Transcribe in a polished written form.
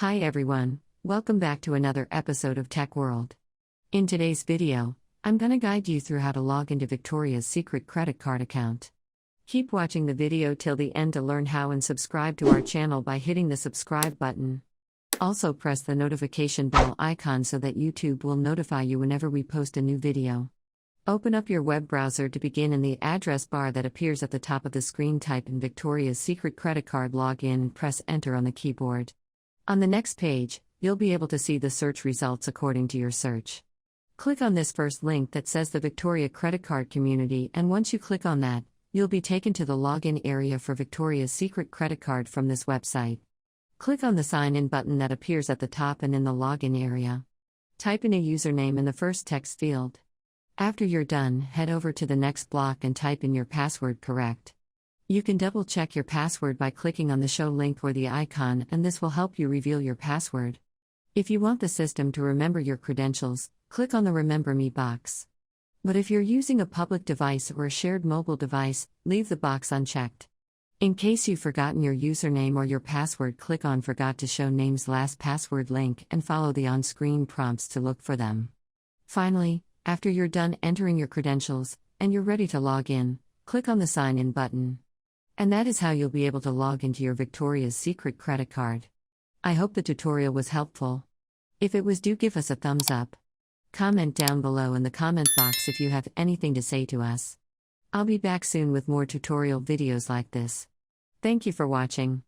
Hi everyone, welcome back to another episode of Tech World. In today's video, I'm gonna guide you through how to log into Victoria's Secret credit card account. Keep watching the video till the end to learn how and subscribe to our channel by hitting the subscribe button. Also press the notification bell icon so that YouTube will notify you whenever we post a new video. Open up your web browser to begin. In the address bar that appears at the top of the screen, type in Victoria's Secret credit card login and press enter on the keyboard. On the next page, you'll be able to see the search results according to your search. Click on this first link that says the Victoria Credit Card Community, and once you click on that, you'll be taken to the login area for Victoria's Secret credit card from this website. Click on the sign in button that appears at the top and in the login area. Type in a username in the first text field. After you're done, head over to the next block and type in your password correct. You can double-check your password by clicking on the show link or the icon, and this will help you reveal your password. If you want the system to remember your credentials, click on the Remember Me box. But if you're using a public device or a shared mobile device, leave the box unchecked. In case you've forgotten your username or your password, click on Forgot to Show Name's last password link and follow the on-screen prompts to look for them. Finally, after you're done entering your credentials, and you're ready to log in, click on the Sign In button. And that is how you'll be able to log into your Victoria's Secret credit card. I hope the tutorial was helpful. If it was, do give us a thumbs up. Comment down below in the comment box if you have anything to say to us. I'll be back soon with more tutorial videos like this. Thank you for watching.